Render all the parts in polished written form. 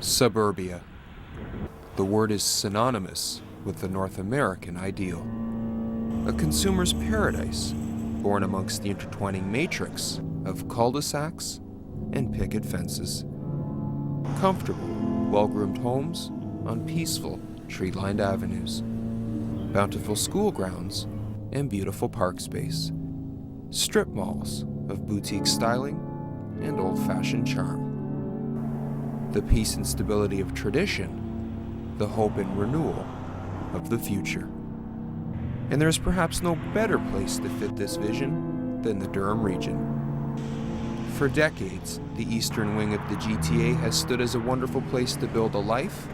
Suburbia. The word is synonymous with the North American ideal. A consumer's paradise, born amongst the intertwining matrix of cul-de-sacs and picket fences. Comfortable, well-groomed homes on peaceful, tree-lined avenues. Bountiful school grounds and beautiful park space. Strip malls of boutique styling and old-fashioned charm. The peace and stability of tradition, the hope and renewal of the future. And there's perhaps no better place to fit this vision than the Durham Region. For decades, the eastern wing of the GTA has stood as a wonderful place to build a life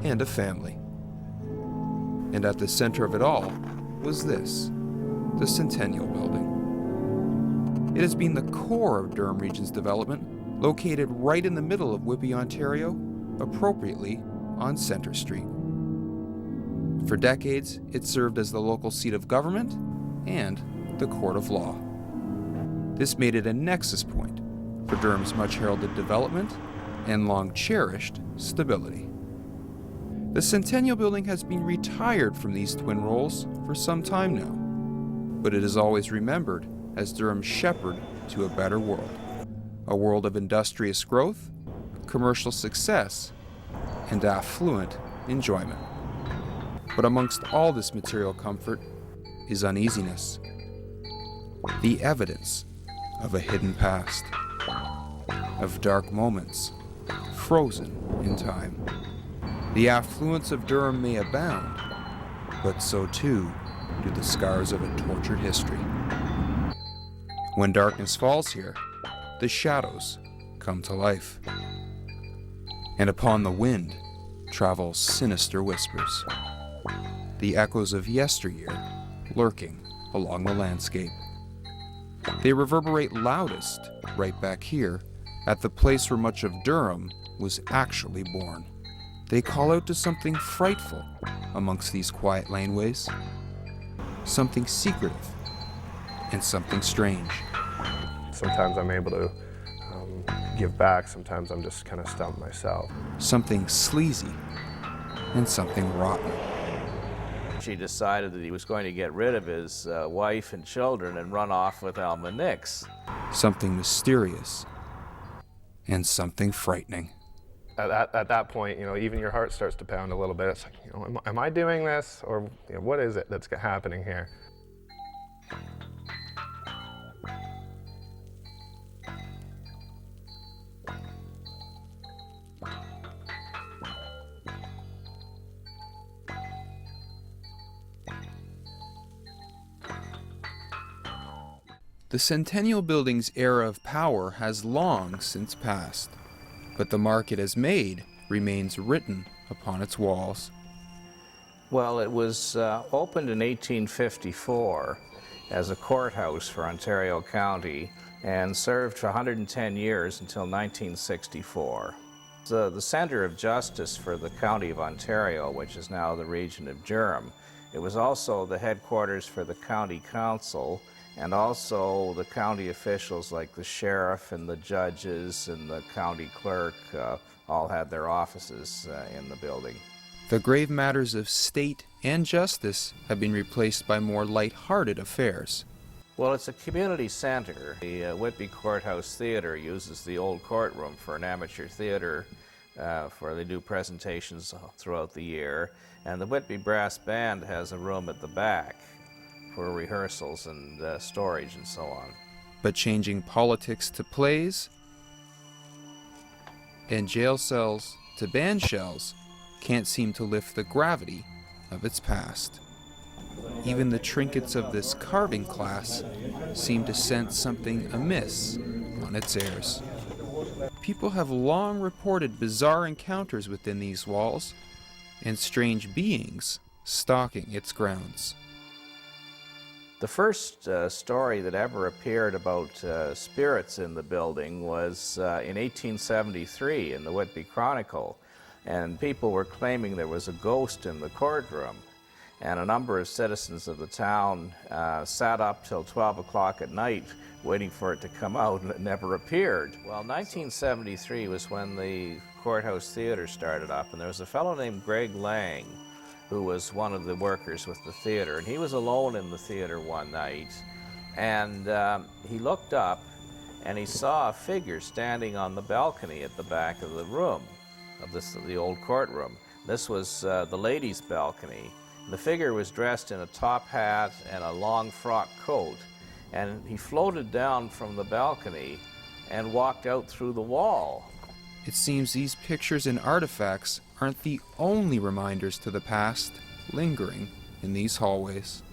and a family. And at the center of it all was this, the Centennial Building. It has been the core of Durham Region's development, located right in the middle of Whitby, Ontario, appropriately on Centre Street. For decades, it served as the local seat of government and the court of law. This made it a nexus point for Durham's much-heralded development and long-cherished stability. The Centennial Building has been retired from these twin roles for some time now, but it is always remembered as Durham's shepherd to a better world, a world of industrious growth, commercial success, and affluent enjoyment. But amongst all this material comfort is uneasiness, the evidence of a hidden past, of dark moments frozen in time. The affluence of Durham may abound, but so too do the scars of a tortured history. When darkness falls here, the shadows come to life, and upon the wind travel sinister whispers, the echoes of yesteryear lurking along the landscape. They reverberate loudest right back here at the place where much of Durham was actually born. They call out to something frightful amongst these quiet laneways, something secretive and something strange. Sometimes I'm able to give back, sometimes I'm just kind of stumped myself. Something sleazy and something rotten. He decided that he was going to get rid of his wife and children and run off with Alma Nix. Something mysterious and something frightening. At that point, even your heart starts to pound a little bit. It's like, am I doing this, or what is it that's happening here? The Centennial Building's era of power has long since passed, but the mark it has made remains written upon its walls. Well, it was opened in 1854 as a courthouse for Ontario County and served for 110 years until 1964. It's the center of justice for the County of Ontario, which is now the region of Durham. It was also the headquarters for the County Council, and also the county officials like the sheriff and the judges and the county clerk all had their offices in the building. The grave matters of state and justice have been replaced by more light-hearted affairs. Well, it's a community center. The Whitby Courthouse Theatre uses the old courtroom for an amateur theater for they do presentations throughout the year, and the Whitby Brass Band has a room at the back for rehearsals and storage and so on. But changing politics to plays and jail cells to band shells can't seem to lift the gravity of its past. Even the trinkets of this carving class seem to sense something amiss on its heirs. People have long reported bizarre encounters within these walls and strange beings stalking its grounds. The first story that ever appeared about spirits in the building was in 1873 in the Whitby Chronicle, and people were claiming there was a ghost in the courtroom. and a number of citizens of the town sat up till 12 o'clock at night waiting for it to come out, and it never appeared. Well, 1973 was when the Courthouse Theatre started up, and there was a fellow named Greg Lang who was one of the workers with the theatre, and he was alone in the theatre one night, and he looked up and he saw a figure standing on the balcony at the back of the room, of the old courtroom. This was the ladies' balcony. The figure was dressed in a top hat and a long frock coat, and he floated down from the balcony and walked out through the wall. It seems these pictures and artifacts aren't the only reminders to the past lingering in these hallways.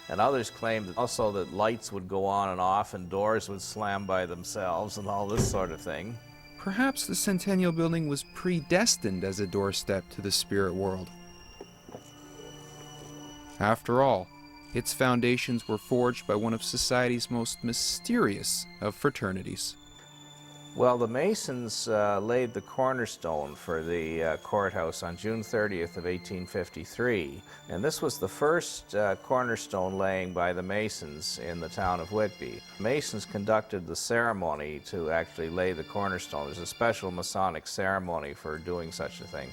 And others claimed also that lights would go on and off and doors would slam by themselves and all this sort of thing. Perhaps the Centennial Building was predestined as a doorstep to the spirit world. After all, its foundations were forged by one of society's most mysterious of fraternities. Well, the Masons laid the cornerstone for the courthouse on June 30th of 1853, and this was the first cornerstone laying by the Masons in the town of Whitby. Masons conducted the ceremony to actually lay the cornerstone. There's a special Masonic ceremony for doing such a thing.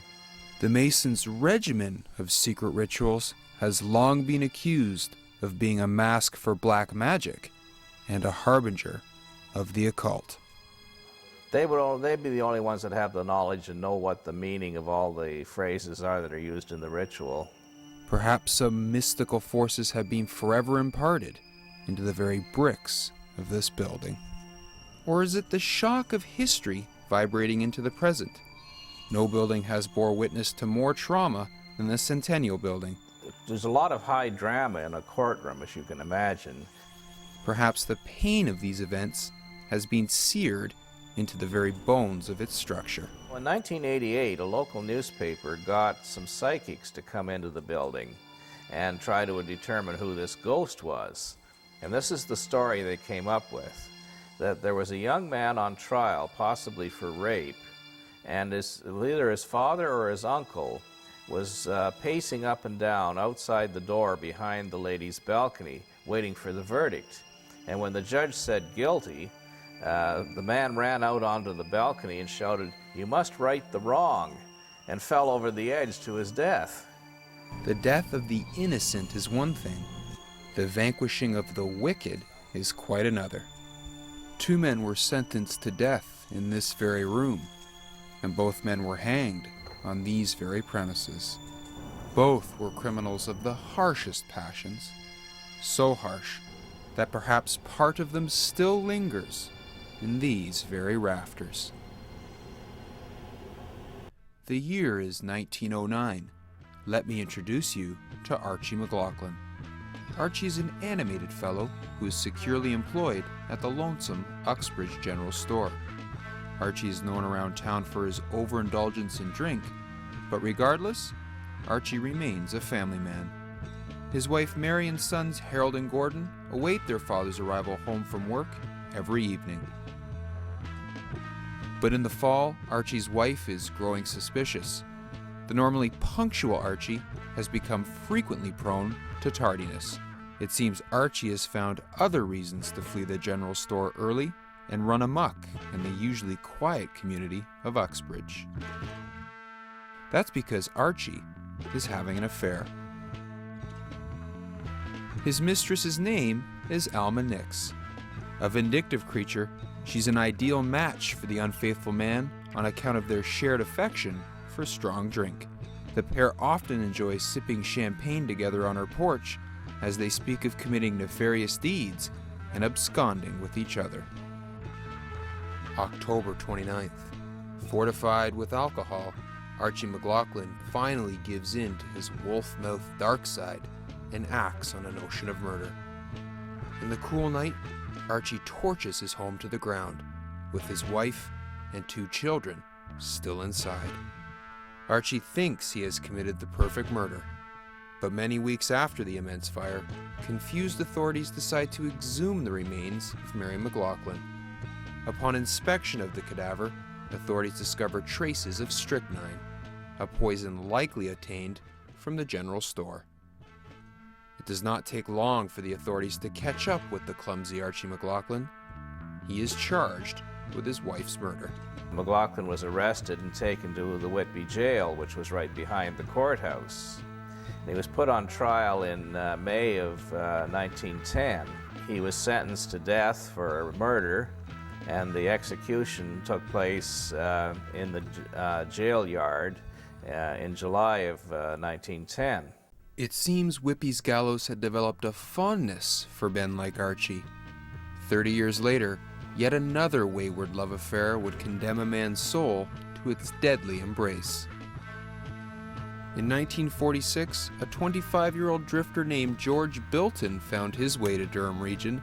The Masons' regimen of secret rituals has long been accused of being a mask for black magic and a harbinger of the occult. They'd be the only ones that have the knowledge and know what the meaning of all the phrases are that are used in the ritual. Perhaps some mystical forces have been forever imparted into the very bricks of this building. Or is it the shock of history vibrating into the present? No building has bore witness to more trauma than the Centennial Building. There's a lot of high drama in a courtroom, as you can imagine. Perhaps the pain of these events has been seared into the very bones of its structure. In 1988, a local newspaper got some psychics to come into the building and try to determine who this ghost was. And this is the story they came up with, that there was a young man on trial, possibly for rape, and either his father or his uncle was pacing up and down outside the door behind the ladies' balcony, waiting for the verdict. And when the judge said guilty, the man ran out onto the balcony and shouted, "You must right the wrong," and fell over the edge to his death. The death of the innocent is one thing. The vanquishing of the wicked is quite another. 2 men were sentenced to death in this very room, and both men were hanged on these very premises. Both were criminals of the harshest passions, so harsh that perhaps part of them still lingers in these very rafters. The year is 1909. Let me introduce you to Archie McLaughlin. Archie is an animated fellow who is securely employed at the lonesome Uxbridge General Store. Archie is known around town for his overindulgence in drink, but regardless, Archie remains a family man. His wife Mary and sons Harold and Gordon await their father's arrival home from work every evening. But in the fall, Archie's wife is growing suspicious. The normally punctual Archie has become frequently prone to tardiness. It seems Archie has found other reasons to flee the general store early and run amok in the usually quiet community of Uxbridge. That's because Archie is having an affair. His mistress's name is Alma Nix. A vindictive creature, she's an ideal match for the unfaithful man on account of their shared affection for strong drink. The pair often enjoy sipping champagne together on her porch as they speak of committing nefarious deeds and absconding with each other. October 29th. Fortified with alcohol, Archie McLaughlin finally gives in to his wolf-mouthed dark side and acts on a notion of murder. In the cool night, Archie torches his home to the ground, with his wife and 2 children still inside. Archie thinks he has committed the perfect murder, but many weeks after the immense fire, confused authorities decide to exhume the remains of Mary McLaughlin. Upon inspection of the cadaver, authorities discover traces of strychnine, a poison likely obtained from the general store. It does not take long for the authorities to catch up with the clumsy Archie McLaughlin. He is charged with his wife's murder. McLaughlin was arrested and taken to the Whitby jail, which was right behind the courthouse. He was put on trial in May of 1910. He was sentenced to death for murder, and the execution took place in the jail yard in July of 1910. It seems Whitby's Gallows had developed a fondness for men like Archie. 30 years later, yet another wayward love affair would condemn a man's soul to its deadly embrace. In 1946, a 25-year-old drifter named George Bilton found his way to Durham Region.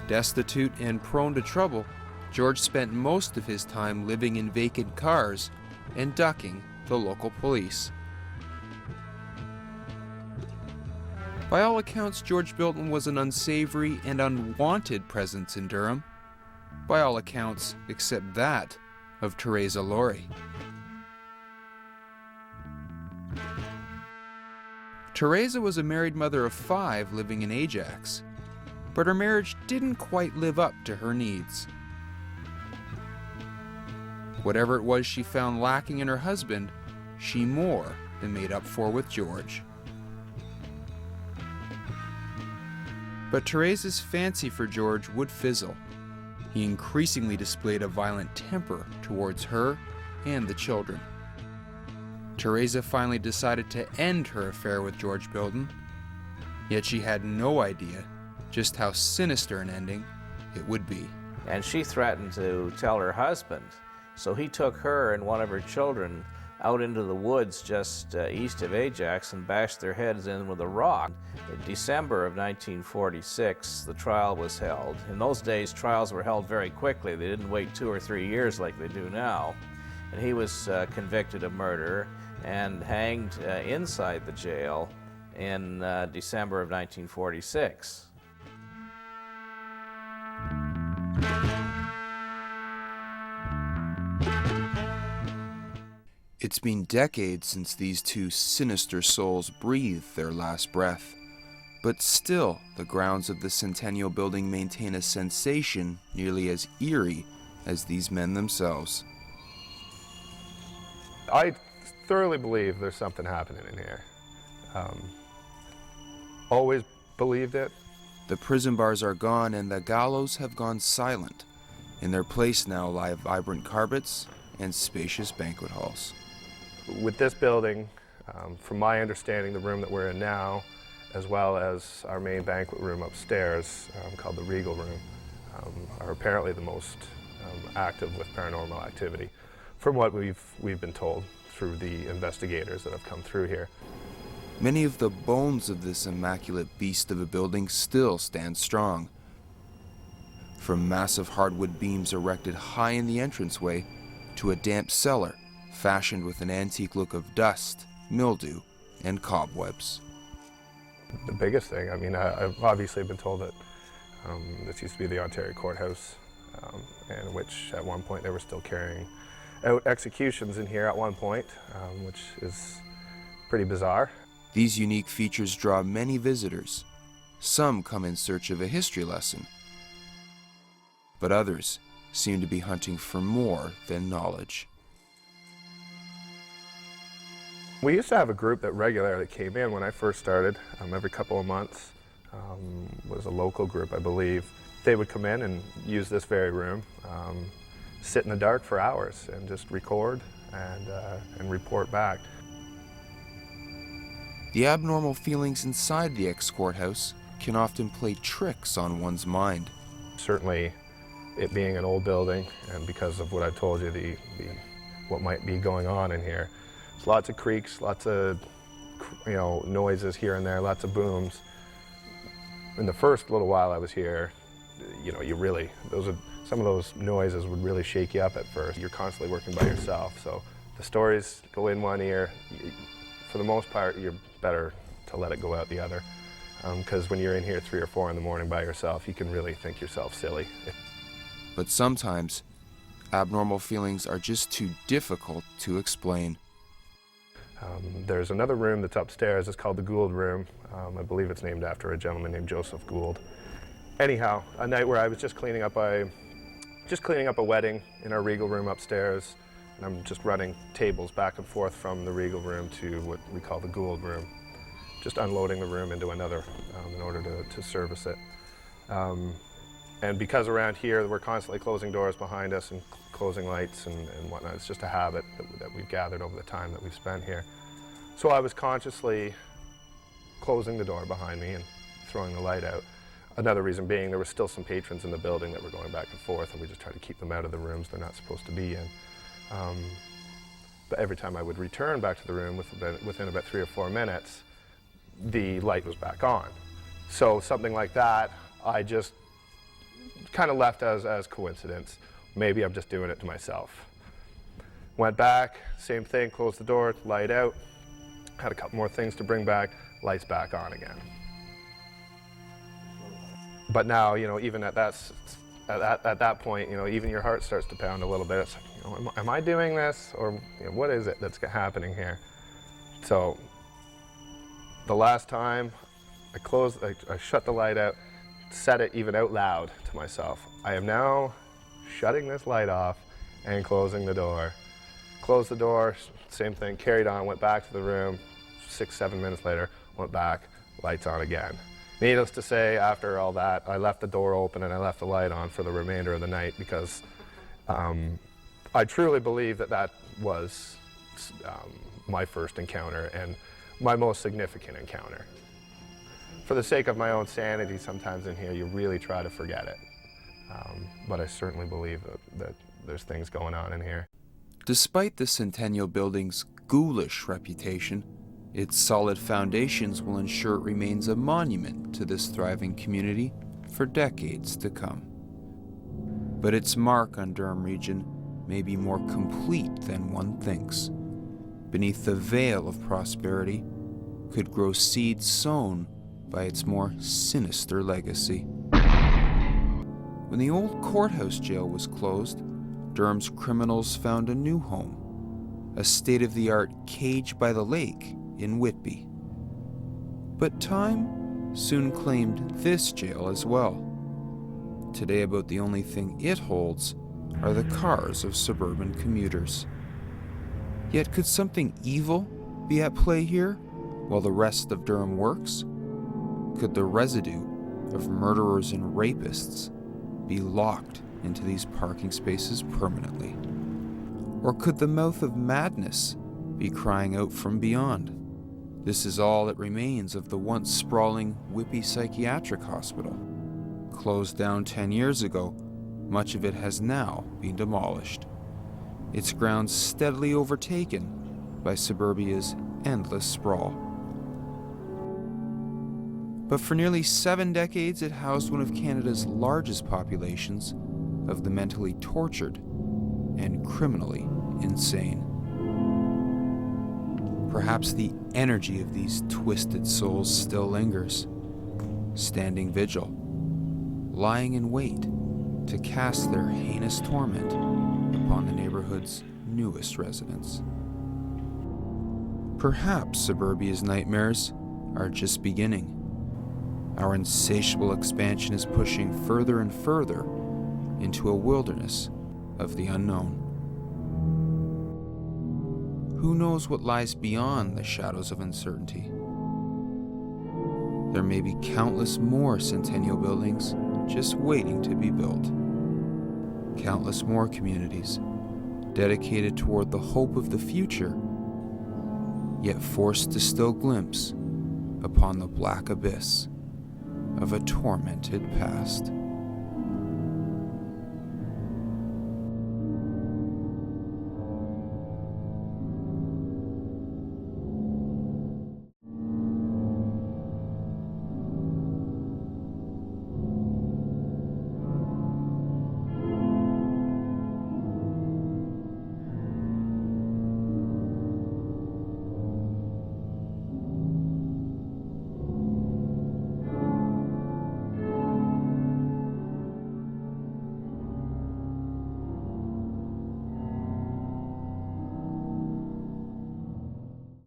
Destitute and prone to trouble, George spent most of his time living in vacant cars and ducking the local police. By all accounts, George Bilton was an unsavory and unwanted presence in Durham. By all accounts, except that of Teresa Laurie. Teresa was a married mother of 5 living in Ajax, but her marriage didn't quite live up to her needs. Whatever it was she found lacking in her husband, she more than made up for with George. But Teresa's fancy for George would fizzle. He increasingly displayed a violent temper towards her and the children. Teresa finally decided to end her affair with George Bilton, yet she had no idea just how sinister an ending it would be. And she threatened to tell her husband, so he took her and one of her children out into the woods just east of Ajax and bashed their heads in with a rock. In December of 1946, the trial was held. In those days, trials were held very quickly. They didn't wait 2 or 3 years like they do now. And he was convicted of murder and hanged inside the jail in December of 1946. It's been decades since these two sinister souls breathed their last breath, but still the grounds of the Centennial Building maintain a sensation nearly as eerie as these men themselves. I thoroughly believe there's something happening in here. Always believed it. The prison bars are gone and the gallows have gone silent. In their place now lie vibrant carpets and spacious banquet halls. With this building, from my understanding, the room that we're in now, as well as our main banquet room upstairs, called the Regal Room, are apparently the most active with paranormal activity, from what we've been told through the investigators that have come through here. Many of the bones of this immaculate beast of a building still stand strong. From massive hardwood beams erected high in the entranceway to a damp cellar fashioned with an antique look of dust, mildew, and cobwebs. The biggest thing, I mean, I've obviously been told that this used to be the Ontario Courthouse, and which at one point they were still carrying out executions in here at one point, which is pretty bizarre. These unique features draw many visitors. Some come in search of a history lesson, but others seem to be hunting for more than knowledge. We used to have a group that regularly came in when I first started, every couple of months. Was a local group, I believe. They would come in and use this very room, sit in the dark for hours and just record and report back. The abnormal feelings inside the ex-courthouse can often play tricks on one's mind. Certainly, it being an old building, and because of what I told you, what might be going on in here. There's lots of creaks, lots of noises here and there, lots of booms. In the first little while I was here, some of those noises would really shake you up at first. You're constantly working by yourself, so the stories go in one ear. For the most part, you're better to let it go out the other, because when you're in here 3 or 4 in the morning by yourself, you can really think yourself silly. But sometimes, abnormal feelings are just too difficult to explain. There's another room that's upstairs. It's called the Gould Room. I believe it's named after a gentleman named Joseph Gould. Anyhow, a night where I was just cleaning up a wedding in our Regal Room upstairs, and I'm just running tables back and forth from the Regal Room to what we call the Gould Room, just unloading the room into another in order to service it. And because around here we're constantly closing doors behind us and closing lights and whatnot, it's just a habit that we've gathered over the time that we've spent here. So I was consciously closing the door behind me and throwing the light out. Another reason being there were still some patrons in the building that were going back and forth, and we just tried to keep them out of the rooms they're not supposed to be in. But every time I would return back to the room within about 3 or 4 minutes, the light was back on. So something like that, I just kind of left as coincidence. Maybe I'm just doing it to myself. Went back, same thing, closed the door, light out, had a couple more things to bring back, lights back on again. But now, even at that point, even your heart starts to pound a little bit. It's like, am I doing this, or what is it that's happening here? So the last time I shut the light out, said it even out loud to myself. I am now shutting this light off and closing the door. Closed the door, same thing, carried on, went back to the room. 6-7 minutes later, went back, lights on again. Needless to say, after all that, I left the door open and I left the light on for the remainder of the night because I truly believe that was my first encounter and my most significant encounter. For the sake of my own sanity, sometimes in here you really try to forget it. But I certainly believe that there's things going on in here. Despite the Centennial Building's ghoulish reputation, its solid foundations will ensure it remains a monument to this thriving community for decades to come. But its mark on Durham Region may be more complete than one thinks. Beneath the veil of prosperity could grow seeds sown by its more sinister legacy. When the old courthouse jail was closed, Durham's criminals found a new home, a state-of-the-art cage by the lake in Whitby. But time soon claimed this jail as well. Today, about the only thing it holds are the cars of suburban commuters. Yet could something evil be at play here while the rest of Durham works? Could the residue of murderers and rapists be locked into these parking spaces permanently? Or could the mouth of madness be crying out from beyond? This is all that remains of the once sprawling Whitby Psychiatric Hospital. Closed down 10 years ago, much of it has now been demolished. Its grounds steadily overtaken by suburbia's endless sprawl. But for nearly 7 decades, it housed one of Canada's largest populations of the mentally tortured and criminally insane. Perhaps the energy of these twisted souls still lingers, standing vigil, lying in wait to cast their heinous torment upon the neighborhood's newest residents. Perhaps suburbia's nightmares are just beginning. Our insatiable expansion is pushing further and further into a wilderness of the unknown. Who knows what lies beyond the shadows of uncertainty? There may be countless more Centennial buildings just waiting to be built. Countless more communities dedicated toward the hope of the future, yet forced to still glimpse upon the black abyss of a tormented past.